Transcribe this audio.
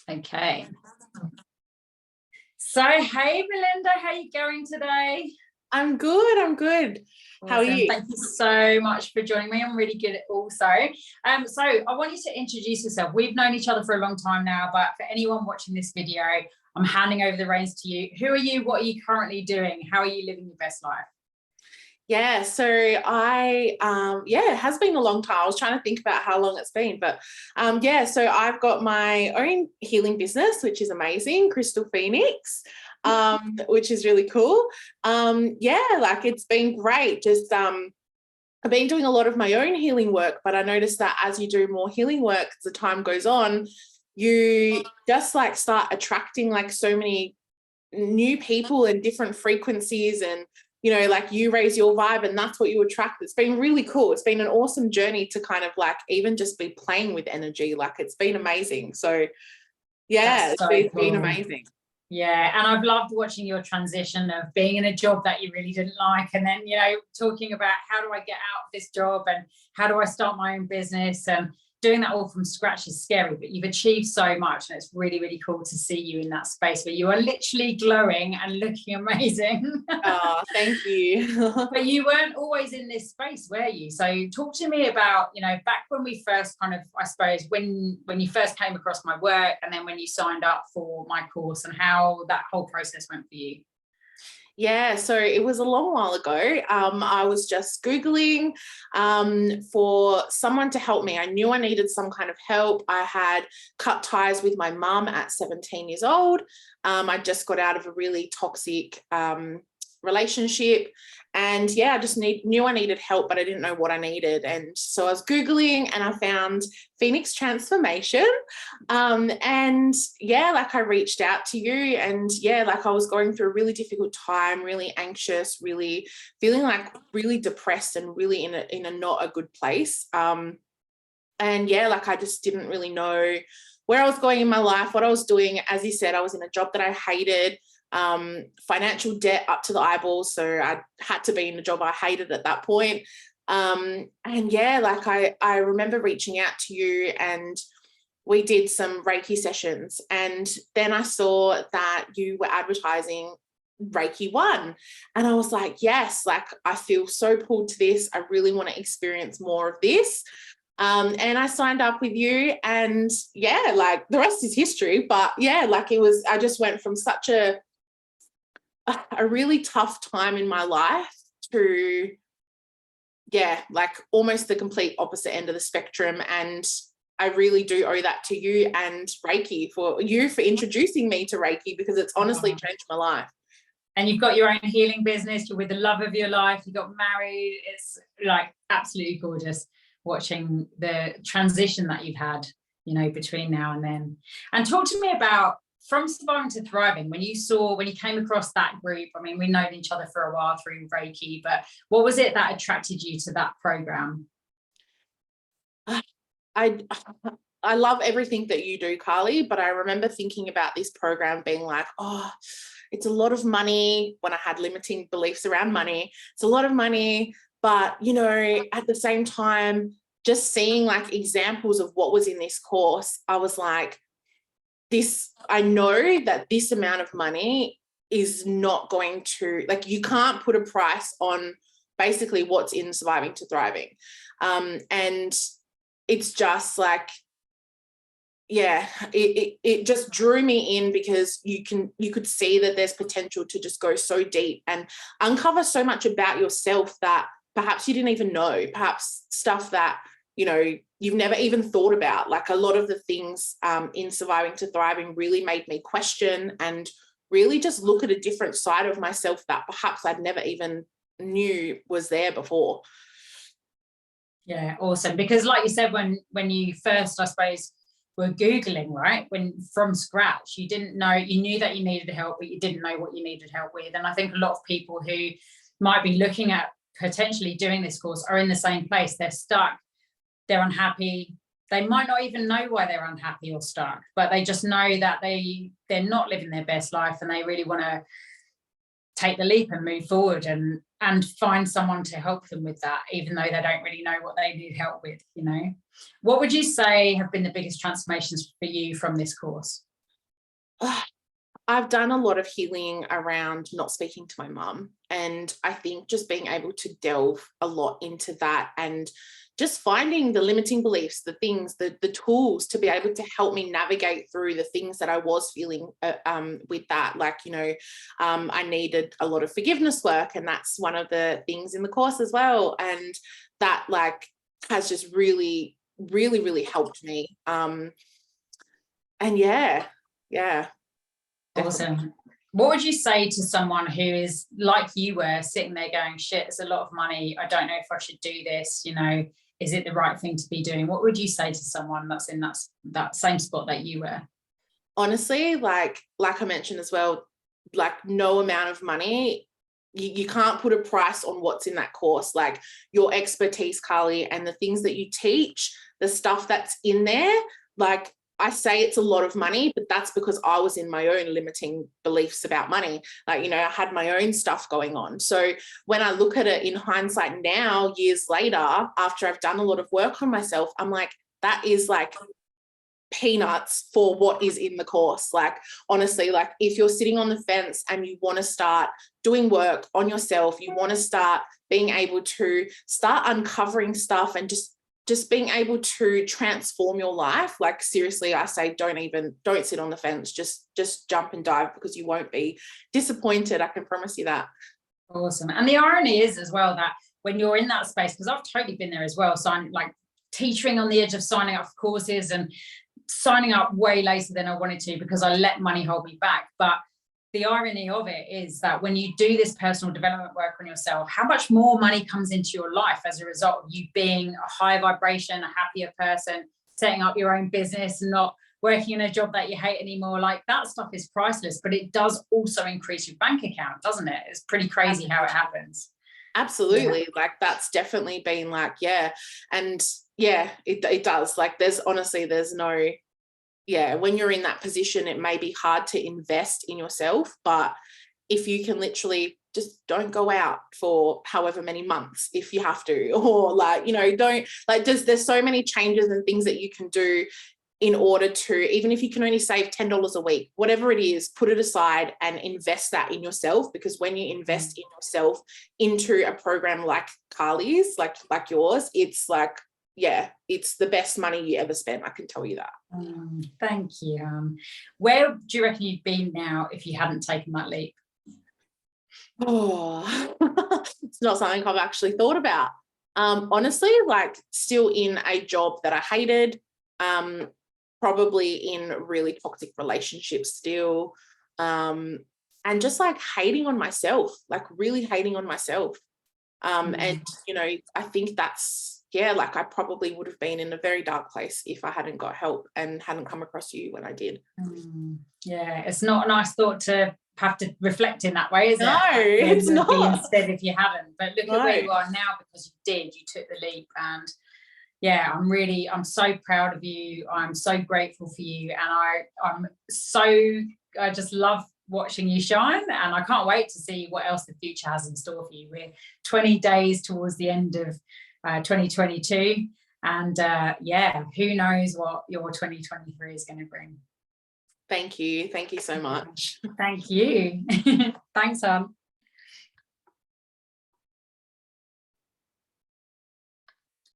Okay. So, hey, Belinda, how are you going today? I'm good. Awesome. How are you? Thank you so much for joining me. I'm really good at also. So I want you to introduce yourself. We've known each other for a long time now, but for anyone watching this video, I'm handing over the reins to you. Who are you? What are you currently doing? How are you living your best life? Yeah, so it has been a long time. I was trying to think about how long it's been, but so I've got my own healing business, which is amazing, Crystal Phoenix, which is really cool. It's been great. Just I've been doing a lot of my own healing work, but I noticed that as you do more healing work, as the time goes on, you just like start attracting like so many new people and different frequencies, and like you raise your vibe and that's what you attract. It's been really cool. It's been an awesome journey to kind of like even just be playing with energy. Like it's been amazing. So yeah, it's been amazing. Yeah, and I've loved watching your transition of being in a job that you really didn't like, and then talking about how do I get out of this job and how do I start my own business, and doing that all from scratch is scary, but you've achieved so much, and it's really, really cool to see you in that space where you are literally glowing and looking amazing. Oh, thank you. But you weren't always in this space, were you? So talk to me about, back when we first kind of, I suppose, when you first came across my work, and then when you signed up for my course, and how that whole process went for you. Yeah, so it was a long while ago. I was just Googling for someone to help me. I knew I needed some kind of help. I had cut ties with my mum at 17 years old. I just got out of a really toxic relationship, and I just knew I needed help, but I didn't know what I needed. And so I was Googling and I found Phoenix Transformation, I reached out to you, and I was going through a really difficult time, really anxious, really feeling like really depressed and really in a not a good place. I just didn't really know where I was going in my life, what I was doing. As you said, I was in a job that I hated, financial debt up to the eyeballs, so I had to be in a job I hated at that point. I remember reaching out to you, and we did some Reiki sessions, and then I saw that you were advertising Reiki 1, and I was like, yes, like I feel so pulled to this. I really want to experience more of this. And I signed up with you, and the rest is history. But I just went from such a really tough time in my life to almost the complete opposite end of the spectrum. And I really do owe that to you and Reiki, for introducing me to Reiki, because it's honestly changed my life. And you've got your own healing business. You're with the love of your life. You got married. It's like absolutely gorgeous watching the transition that you've had, between now and then. And talk to me about, from surviving to thriving, when you came across that group. I mean, we've known each other for a while through Reiki, but what was it that attracted you to that program? I love everything that you do, Carly, but I remember thinking about this program being like, oh, it's a lot of money. When I had limiting beliefs around money, it's a lot of money, but at the same time, just seeing like examples of what was in this course, I was like, I know that this amount of money is not going to, like, you can't put a price on basically what's in surviving to thriving. And it's just like, it just drew me in, because you could see that there's potential to just go so deep and uncover so much about yourself that perhaps you didn't even know, perhaps stuff that you've never even thought about. Like a lot of the things in surviving to thriving really made me question and really just look at a different side of myself that perhaps I'd never even knew was there before. Yeah, awesome. Because like you said, when you first, I suppose, were Googling, right, when from scratch, you didn't know, you knew that you needed help, but you didn't know what you needed help with. And I think a lot of people who might be looking at potentially doing this course are in the same place. They're stuck, they're unhappy. They might not even know why they're unhappy or stuck, but they just know that they're not living their best life, and they really want to take the leap and move forward and find someone to help them with that, even though they don't really know what they need help with. What would you say have been the biggest transformations for you from this course? I've done a lot of healing around not speaking to my mum. And I think just being able to delve a lot into that and just finding the limiting beliefs, the things, the tools to be able to help me navigate through the things that I was feeling with that. Like, I needed a lot of forgiveness work, and that's one of the things in the course as well. And that has just really, really, really helped me. And yeah. Awesome. What would you say to someone who is like you were, sitting there going, shit, it's a lot of money, I don't know if I should do this, is it the right thing to be doing? What would you say to someone that's in that same spot that you were? Honestly, like I mentioned as well, no amount of money, you can't put a price on what's in that course. Like your expertise, Carly, and the things that you teach, the stuff that's in there, like I say it's a lot of money, but that's because I was in my own limiting beliefs about money. Like, I had my own stuff going on. So when I look at it in hindsight now, years later, after I've done a lot of work on myself, I'm like, that is like peanuts for what is in the course. Like, honestly, like if you're sitting on the fence and you want to start doing work on yourself, you want to start being able to start uncovering stuff and just being able to transform your life, like seriously, I say don't sit on the fence, just jump and dive, because you won't be disappointed. I can promise you that. Awesome. And the irony is as well that when you're in that space, because I've totally been there as well, so I'm like teetering on the edge of signing up for courses and signing up way later than I wanted to because I let money hold me back. But the irony of it is that when you do this personal development work on yourself, how much more money comes into your life as a result of you being a high vibration, a happier person, setting up your own business and not working in a job that you hate anymore. Like that stuff is priceless, but it does also increase your bank account, doesn't it? It's pretty crazy how it happens. Absolutely. Yeah. Like that's definitely been like, yeah. And yeah, it does. Like there's no, yeah, when you're in that position, it may be hard to invest in yourself, but if you can literally just don't go out for however many months if you have to, or don't there's so many changes and things that you can do in order to, even if you can only save $10 a week, whatever it is, put it aside and invest that in yourself. Because when you invest in yourself into a program like Carly's, like yours, it's like, yeah, it's the best money you ever spent. I can tell you that. Thank you. Where do you reckon you'd been now if you hadn't taken that leap? Oh, it's not something I've actually thought about. Honestly, like still in a job that I hated, probably in really toxic relationships still, and just like hating on myself, like really hating on myself. And, I think that's, yeah, like I probably would have been in a very dark place if I hadn't got help and hadn't come across you when I did. Yeah, it's not a nice thought to have to reflect in that way, is it? No, it's not. Instead, if you haven't, but look at where you are now because you took the leap. And yeah, I'm so proud of you. I'm so grateful for you. And I just love watching you shine, and I can't wait to see what else the future has in store for you. We're 20 days towards the end of 2022, and who knows what your 2023 is going to bring. Thank you so much. Thank you. Thanks, hon.